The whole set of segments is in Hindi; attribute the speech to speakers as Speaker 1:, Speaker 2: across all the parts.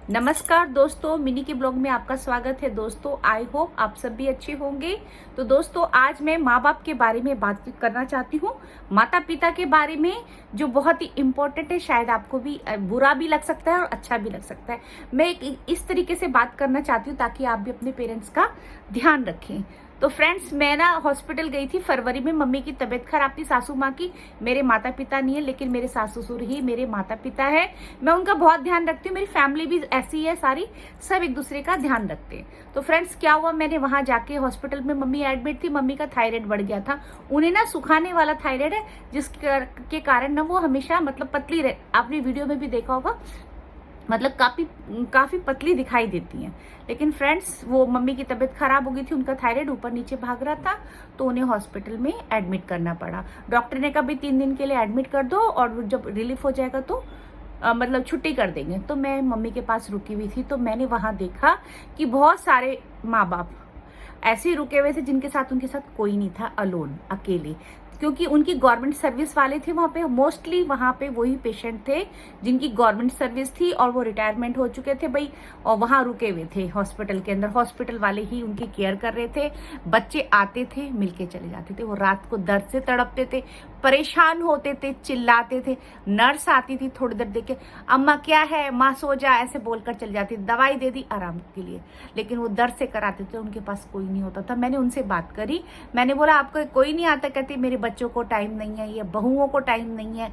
Speaker 1: नमस्कार दोस्तों, मिनी के ब्लॉग में आपका स्वागत है। दोस्तों आई होप आप सब भी अच्छे होंगे। तो दोस्तों आज मैं माँ बाप के बारे में बात करना चाहती हूँ, माता पिता के बारे में, जो बहुत ही इम्पोर्टेंट है। शायद आपको भी बुरा भी लग सकता है और अच्छा भी लग सकता है। मैं इस तरीके से बात करना चाहती हूँ ताकि आप भी अपने पेरेंट्स का ध्यान रखें। तो फ्रेंड्स, मैं ना हॉस्पिटल गई थी फरवरी में। मम्मी की तबीयत खराब थी, सासू माँ की। मेरे माता पिता नहीं है, लेकिन मेरे सास ससुर ही मेरे माता पिता है। मैं उनका बहुत ध्यान रखती हूँ। मेरी फैमिली भी ऐसी है सारी, सब एक दूसरे का ध्यान रखते हैं। तो फ्रेंड्स क्या हुआ, मैंने वहां जाके हॉस्पिटल में, मम्मी एडमिट थी। मम्मी का थायराइड बढ़ गया था। उन्हें ना सुखाने वाला थायराइड है, जिसके कारण ना वो हमेशा मतलब पतली रहे। आपने वीडियो में भी देखा होगा, मतलब काफी पतली दिखाई देती हैं। लेकिन फ्रेंड्स वो मम्मी की तबीयत खराब हो गई थी, उनका थायराइड ऊपर नीचे भाग रहा था, तो उन्हें हॉस्पिटल में एडमिट करना पड़ा। डॉक्टर ने कहा भी 3 दिन के लिए एडमिट कर दो और जब रिलीफ हो जाएगा तो मतलब छुट्टी कर देंगे। तो मैं मम्मी के पास रुकी हुई थी, तो मैंने वहां देखा कि बहुत सारे माँ बाप ऐसे रुके हुए थे जिनके साथ उनके साथ कोई नहीं था, अलोन, अकेले। क्योंकि उनकी गवर्नमेंट सर्विस वाले थे वहां पे, मोस्टली वहां पे वही पेशेंट थे जिनकी गवर्नमेंट सर्विस थी और वो रिटायरमेंट हो चुके थे भाई, और वहां रुके हुए थे हॉस्पिटल के अंदर। हॉस्पिटल वाले ही उनकी केयर कर रहे थे। बच्चे आते थे, मिलके चले जाते थे। वो रात को दर्द से तड़पते थे, परेशान होते थे, चिल्लाते थे। नर्स आती थी, थोड़ी देर देख के अम्मा क्या है, माँ सो जा, ऐसे बोलकर चली जाती। दवाई दे दी आराम के लिए, लेकिन वो दर्द से कराते थे। उनके पास कोई नहीं होता था। मैंने उनसे बात करी, मैंने बोला आपको कोई नहीं आता? कहती मेरे बच्चों को टाइम नहीं है, ये बहुओं को टाइम नहीं है,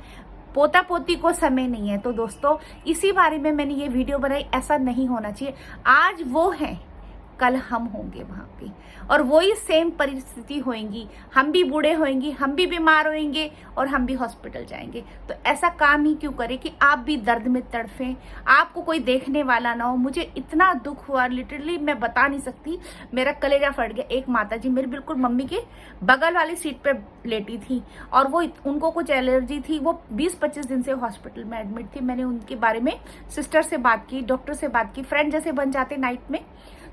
Speaker 1: पोता पोती को समय नहीं है। तो दोस्तों इसी बारे में मैंने ये वीडियो बनाई। ऐसा नहीं होना चाहिए। आज वो है, कल हम होंगे वहां पे, और वही सेम परिस्थिति होएगी। हम भी बूढ़े होंगे, हम भी बीमार होंगे और हम भी हॉस्पिटल जाएंगे। तो ऐसा काम ही क्यों करें कि आप भी दर्द में तड़फें, आपको कोई देखने वाला ना हो। मुझे इतना दुख हुआ, लिटरली मैं बता नहीं सकती, मेरा कलेजा फट गया। एक माता जी मेरी बिल्कुल मम्मी के बगल वाली सीट पे लेटी थी और वो उनको कुछ एलर्जी थी। वो 20-25 दिन से हॉस्पिटल में एडमिट थी। मैंने उनके बारे में सिस्टर से बात की, डॉक्टर से बात की, फ्रेंड जैसे बन जाते नाइट में।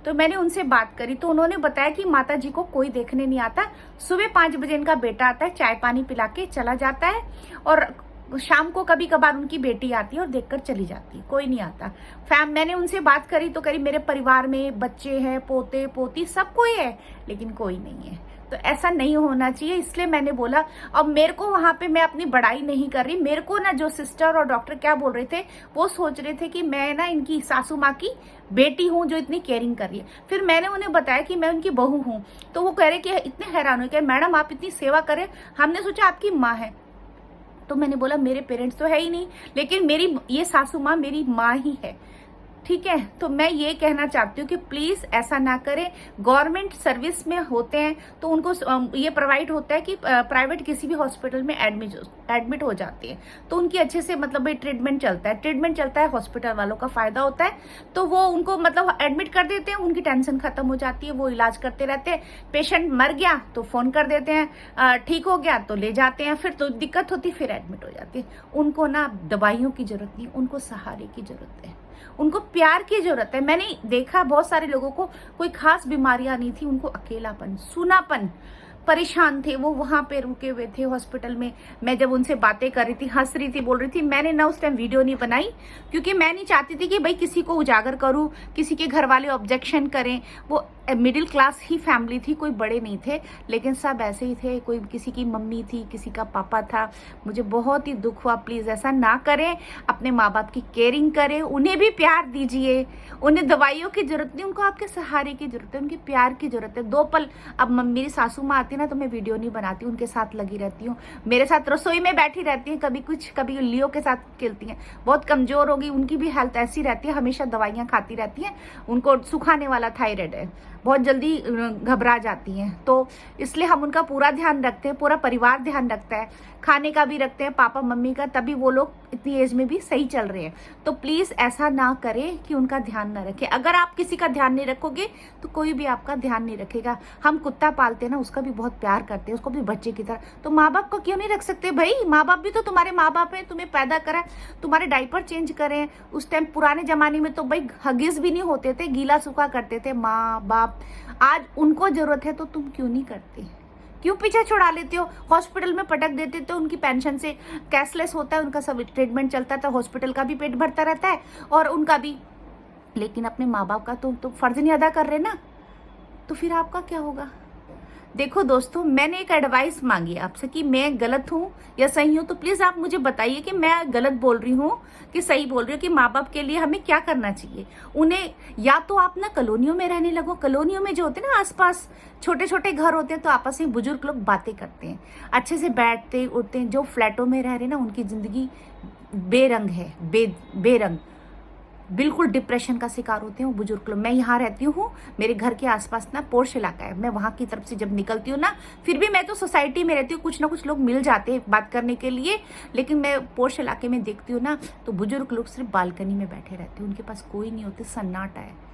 Speaker 1: तो मैंने उनसे बात करी, तो उन्होंने बताया कि माता जी को कोई देखने नहीं आता। सुबह 5 बजे इनका बेटा आता है, चाय पानी पिला के चला जाता है, और शाम को कभी कभार उनकी बेटी आती है और देखकर चली जाती है, कोई नहीं आता। मैंने उनसे बात करी तो करी मेरे परिवार में बच्चे हैं, पोते पोती सब कोई है, लेकिन कोई नहीं है। तो ऐसा नहीं होना चाहिए, इसलिए मैंने बोला। अब मेरे को वहां पे, मैं अपनी बड़ाई नहीं कर रही, मेरे को ना जो सिस्टर और डॉक्टर क्या बोल रहे थे, वो सोच रहे थे कि मैं ना इनकी सासू माँ की बेटी हूँ जो इतनी केयरिंग कर रही है। फिर मैंने उन्हें बताया कि मैं उनकी बहू हूँ, तो वो कह रहे कि इतने हैरान हुए कि मैडम आप इतनी सेवा करें, हमने सोचा आपकी माँ है। तो मैंने बोला मेरे पेरेंट्स तो है ही नहीं, लेकिन मेरी ये सासू माँ मेरी माँ ही है, ठीक है। तो मैं ये कहना चाहती हूँ कि प्लीज ऐसा ना करें। गवर्नमेंट सर्विस में होते हैं तो उनको ये प्रोवाइड होता है कि प्राइवेट किसी भी हॉस्पिटल में एडमिट हो जाते हैं तो उनकी अच्छे से मतलब ट्रीटमेंट चलता है, हॉस्पिटल वालों का फायदा होता है। तो वो उनको मतलब एडमिट कर देते हैं, उनकी टेंशन खत्म हो जाती है, वो इलाज करते रहते हैं। पेशेंट मर गया तो फोन कर देते हैं, ठीक हो गया तो ले जाते हैं, फिर तो दिक्कत होती, फिर एडमिट हो जाती है। उनको ना दवाइयों की जरूरत नहीं, उनको सहारे की जरूरत है, उनको प्यार की जरूरत है। मैंने देखा बहुत सारे लोगों को कोई खास बीमारियां नहीं थी, उनको अकेलापन, सूनापन, परेशान थे। वो वहां पे रुके हुए थे हॉस्पिटल में। मैं जब उनसे बातें कर रही थी, हंस रही थी, बोल रही थी, मैंने ना उस टाइम वीडियो नहीं बनाई क्योंकि मैं नहीं चाहती थी कि भाई किसी को उजागर करूं, किसी के घर वाले ऑब्जेक्शन करें। वो मिडिल क्लास ही फैमिली थी, कोई बड़े नहीं थे, लेकिन सब ऐसे ही थे। कोई किसी की मम्मी थी, किसी का पापा था। मुझे बहुत ही दुख हुआ। प्लीज ऐसा ना करें, अपने माँ बाप की केयरिंग करें, उन्हें भी प्यार दीजिए। उन्हें दवाइयों की जरूरत नहीं, उनको आपके सहारे की जरूरत है, उनके प्यार की जरूरत है। 2 पल, अब मेरी सासू माँ आती ना तो मैं वीडियो नहीं बनाती, उनके साथ लगी रहती हूँ, मेरे साथ रसोई में बैठी रहती है, कभी कुछ, कभी लियो के साथ खेलती हैं। बहुत कमजोर हो गई, उनकी भी हेल्थ ऐसी रहती है, हमेशा दवाइयाँ खाती रहती हैं। उनको सुखाने वाला थायराइड है, बहुत जल्दी घबरा जाती हैं। तो इसलिए हम उनका पूरा ध्यान रखते हैं, पूरा परिवार ध्यान रखता है, खाने का भी रखते हैं, पापा मम्मी का, तभी वो लोग इतनी एज में भी सही चल रहे हैं। तो प्लीज ऐसा ना करें कि उनका ध्यान ना रखें। अगर आप किसी का ध्यान नहीं रखोगे तो कोई भी आपका ध्यान नहीं रखेगा। हम कुत्ता पालते हैं ना, उसका भी बहुत प्यार करते हैं, उसको भी बच्चे की तरह। तो माँ बाप को क्यों नहीं रख सकते भाई? माँ बाप भी तो तुम्हारे माँ बाप है, तुम्हें पैदा करा, तुम्हारे डायपर चेंज करें। उस टाइम पुराने जमाने में तो भाई हगिस भी नहीं होते थे, गीला सूखा करते थे माँ बाप। आज उनको जरूरत है तो तुम क्यों नहीं करते? क्यों पीछे छुड़ा लेते हो? हॉस्पिटल में पटक देते तो उनकी पेंशन से कैशलेस होता है, उनका सब ट्रीटमेंट चलता था, हॉस्पिटल का भी पेट भरता रहता है और उनका भी लेकिन अपने माँ बाप का तो फर्ज नहीं अदा कर रहे ना, तो फिर आपका क्या होगा। देखो दोस्तों, मैंने एक एडवाइस मांगी आपसे कि मैं गलत हूँ या सही हूँ, तो प्लीज आप मुझे बताइए कि मैं गलत बोल रही हूँ कि सही बोल रही हूँ, कि माँ बाप के लिए हमें क्या करना चाहिए। उन्हें या तो आप ना कॉलोनियों में रहने लगो, कॉलोनियों में जो होते हैं ना आसपास छोटे छोटे घर होते हैं, तो आपस में बुजुर्ग लोग बातें करते हैं, अच्छे से बैठते उठते हैं। जो फ्लैटों में रह रहे हैं ना, उनकी जिंदगी बेरंग है, बेरंग, बिल्कुल डिप्रेशन का शिकार होते हैं वो बुजुर्ग लोग। मैं यहाँ रहती हूँ, मेरे घर के आसपास ना पोर्श इलाका है, मैं वहाँ की तरफ से जब निकलती हूँ ना, फिर भी मैं तो सोसाइटी में रहती हूँ, कुछ ना कुछ लोग मिल जाते हैं बात करने के लिए, लेकिन मैं पोर्श इलाके में देखती हूँ ना, तो बुजुर्ग लोग सिर्फ बालकनी में बैठे रहते हैं, उनके पास कोई नहीं होते, सन्नाटा है।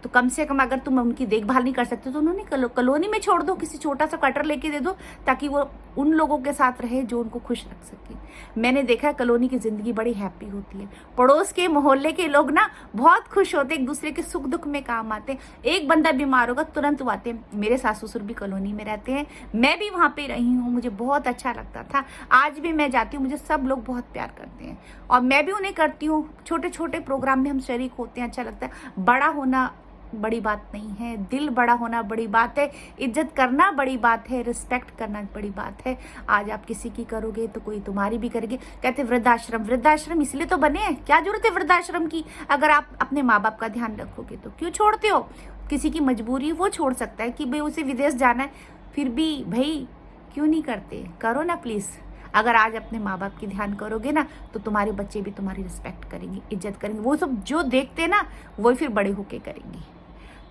Speaker 1: तो कम से कम अगर तुम उनकी देखभाल नहीं कर सकते तो उन्होंने कॉलोनी में छोड़ दो, किसी छोटा सा क्वार्टर लेके दे दो, ताकि वो उन लोगों के साथ रहे जो उनको खुश रख सके। मैंने देखा है कॉलोनी की जिंदगी बड़ी हैप्पी होती है, पड़ोस के मोहल्ले के लोग ना बहुत खुश होते, एक दूसरे के सुख दुख में काम आते। एक बंदा बीमार होगा तुरंत वो आते। मेरे सास ससुर भी कॉलोनी में रहते हैं, मैं भी वहाँ पे रही हूँ, मुझे बहुत अच्छा लगता था। आज भी मैं जाती हूँ, मुझे सब लोग बहुत प्यार करते हैं और मैं भी उन्हें करती हूँ। छोटे छोटे प्रोग्राम में हम शरीक होते हैं, अच्छा लगता है। बड़ा होना बड़ी बात नहीं है, दिल बड़ा होना बड़ी बात है, इज्जत करना बड़ी बात है, रिस्पेक्ट करना बड़ी बात है। आज आप किसी की करोगे तो कोई तुम्हारी भी करेगी। कहते वृद्धाश्रम, वृद्धाश्रम इसलिए तो बने हैं, क्या जरूरत है वृद्धाश्रम की। अगर आप अपने माँ बाप का ध्यान रखोगे तो क्यों छोड़ते हो। किसी की मजबूरी वो छोड़ सकता है कि भाई उसे विदेश जाना है, फिर भी भाई क्यों नहीं करते, करो ना प्लीज। अगर आज अपने माँ बाप की ध्यान करोगे ना, तो तुम्हारे बच्चे भी तुम्हारी रिस्पेक्ट करेंगे, इज्जत करेंगे। वो सब जो देखते ना वही फिर बड़े होके करेंगे।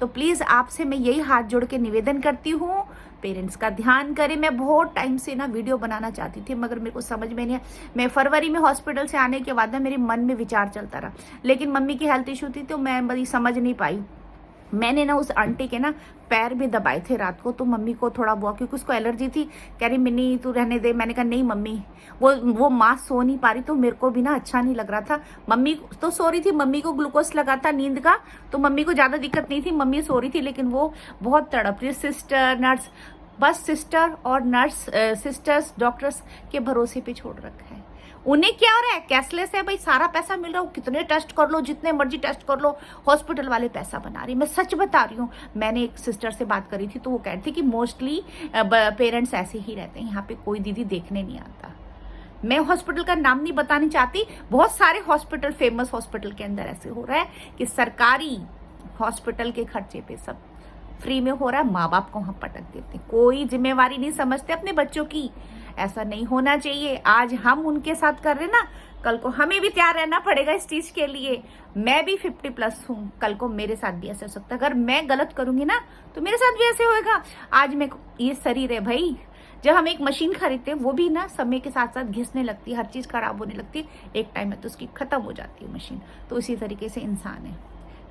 Speaker 1: तो प्लीज़ आपसे मैं यही हाथ जोड़ के निवेदन करती हूँ, पेरेंट्स का ध्यान करें। मैं बहुत टाइम से ना वीडियो बनाना चाहती थी, मगर मेरे को समझ में नहीं आया। मैं फरवरी में हॉस्पिटल से आने के बाद ना मेरे मन में विचार चलता रहा, लेकिन मम्मी की हेल्थ इशू थी तो मैं बड़ी समझ नहीं पाई। मैंने ना उस आंटी के ना पैर भी दबाए थे रात को, तो मम्मी को थोड़ा बहुत, क्योंकि उसको एलर्जी थी, कह रही मिनी तू रहने दे। मैंने कहा नहीं मम्मी, वो माँ सो नहीं पा रही, तो मेरे को भी ना अच्छा नहीं लग रहा था। मम्मी तो सो रही थी, मम्मी को ग्लूकोज लगा था नींद का, तो मम्मी को ज़्यादा दिक्कत नहीं थी, मम्मी सो रही थी, लेकिन वो बहुत तड़प रही। सिस्टर नर्स, बस सिस्टर और नर्स, सिस्टर्स डॉक्टर्स के भरोसे पे छोड़ रखा है। उन्हें क्या हो रहा है, कैशलेस है भाई, सारा पैसा मिल रहा है, कितने टेस्ट कर लो, जितने मर्जी टेस्ट कर लो, हॉस्पिटल वाले पैसा बना रही। मैं सच बता रही हूँ। मैंने एक सिस्टर से बात करी थी, तो वो कह रही थी कि मोस्टली पेरेंट्स ऐसे ही रहते हैं, यहाँ पे कोई दीदी देखने नहीं आता। मैं हॉस्पिटल का नाम नहीं बतानी चाहती, बहुत सारे हॉस्पिटल, फेमस हॉस्पिटल के अंदर ऐसे हो रहा है कि सरकारी हॉस्पिटल के खर्चे पे सब फ्री में हो रहा है, माँ बाप को वहां पटक देते, कोई जिम्मेवारी नहीं समझते अपने बच्चों की। ऐसा नहीं होना चाहिए। आज हम उनके साथ कर रहे ना, कल को हमें भी तैयार रहना पड़ेगा इस चीज के लिए। मैं भी 50+ हूँ, कल को मेरे साथ भी ऐसा हो सकता है। अगर मैं गलत करूंगी ना तो मेरे साथ भी ऐसे होएगा। आज मैं, ये शरीर है भाई, जब हम एक मशीन खरीदते हैं वो भी ना समय के साथ साथ घिसने लगती है, हर चीज खराब होने लगती है, एक टाइम में तो उसकी खत्म हो जाती है मशीन। तो इसी तरीके से इंसान है,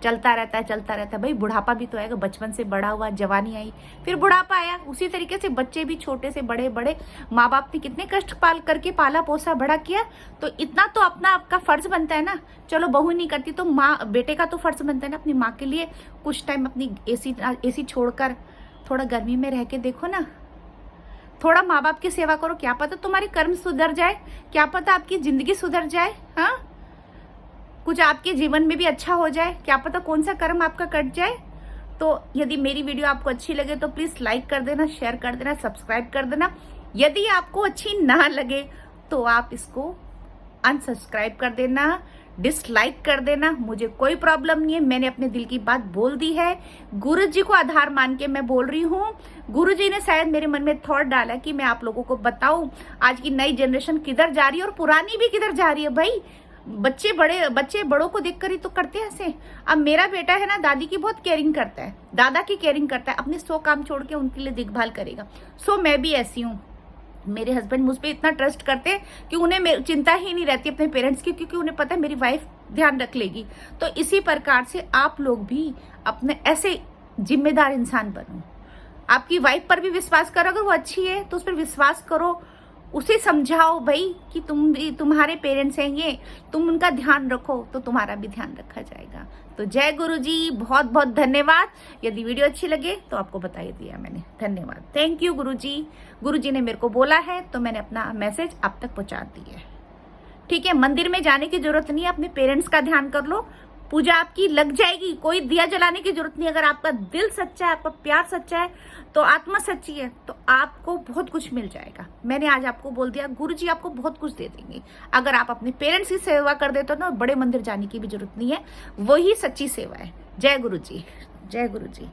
Speaker 1: चलता रहता है, चलता रहता है भाई। बुढ़ापा भी तो आएगा, बचपन से बड़ा हुआ, जवानी आई, फिर बुढ़ापा आया। उसी तरीके से बच्चे भी छोटे से बड़े बड़े, माँ बाप ने कितने कष्ट पाल करके पाला पोसा बड़ा किया, तो इतना तो अपना आपका फर्ज बनता है ना। चलो बहू नहीं करती तो माँ, बेटे का तो फर्ज बनता है ना अपनी माँ के लिए कुछ टाइम अपनी एसी छोड़कर थोड़ा गर्मी में रह के देखो ना, थोड़ा माँ बाप की सेवा करो। क्या पता तुम्हारे कर्म सुधर जाए, क्या पता आपकी जिंदगी सुधर जाए, हाँ, कुछ आपके जीवन में भी अच्छा हो जाए, क्या पता कौन सा कर्म आपका कट जाए। तो यदि मेरी वीडियो आपको अच्छी लगे तो प्लीज लाइक कर देना, शेयर कर देना, सब्सक्राइब कर देना। यदि आपको अच्छी ना लगे तो आप इसको अनसब्सक्राइब कर देना, डिसलाइक कर देना, मुझे कोई प्रॉब्लम नहीं है। मैंने अपने दिल की बात बोल दी है, गुरुजी को आधार मान के मैं बोल रही हूँ। गुरुजी ने शायद मेरे मन में थॉट डाला कि मैं आप लोगों को बताऊं आज की नई जनरेशन किधर जा रही है और पुरानी भी किधर जा रही है। भाई बच्चे बड़ों को देखकर ही तो करते हैं ऐसे। अब मेरा बेटा है ना, दादी की बहुत केयरिंग करता है, दादा की केयरिंग करता है, अपने 100 काम छोड़ के उनके लिए देखभाल करेगा। सो मैं भी ऐसी हूँ। मेरे हस्बैंड मुझ पर इतना ट्रस्ट करते हैं कि उन्हें चिंता ही नहीं रहती अपने पेरेंट्स की, क्योंकि उन्हें पता है मेरी वाइफ ध्यान रख लेगी। तो इसी प्रकार से आप लोग भी अपने ऐसे जिम्मेदार इंसान बनो। आपकी वाइफ पर भी विश्वास करो, अगर वो अच्छी है तो उस पर विश्वास करो, उसे समझाओ भाई कि तुम्हारे पेरेंट्स हैं ये, तुम उनका ध्यान रखो तो तुम्हारा भी ध्यान रखा जाएगा। तो जय गुरुजी, बहुत बहुत धन्यवाद। यदि वीडियो अच्छी लगे तो आपको बता ही दिया मैंने, धन्यवाद, थैंक यू गुरुजी। गुरुजी ने मेरे को बोला है तो मैंने अपना मैसेज आप तक पहुंचा दिया है। ठीक है, मंदिर में जाने की जरूरत नहीं है, अपने पेरेंट्स का ध्यान कर लो, पूजा आपकी लग जाएगी। कोई दिया जलाने की जरूरत नहीं। अगर आपका दिल सच्चा है, आपका प्यार सच्चा है, तो आत्मा सच्ची है, तो आपको बहुत कुछ मिल जाएगा। मैंने आज आपको बोल दिया, गुरुजी आपको बहुत कुछ दे देंगे। अगर आप अपने पेरेंट्स की सेवा कर देते हो ना, बड़े मंदिर जाने की भी जरूरत नहीं है। वही सच्ची सेवा है। जय गुरुजी, जय गुरुजी।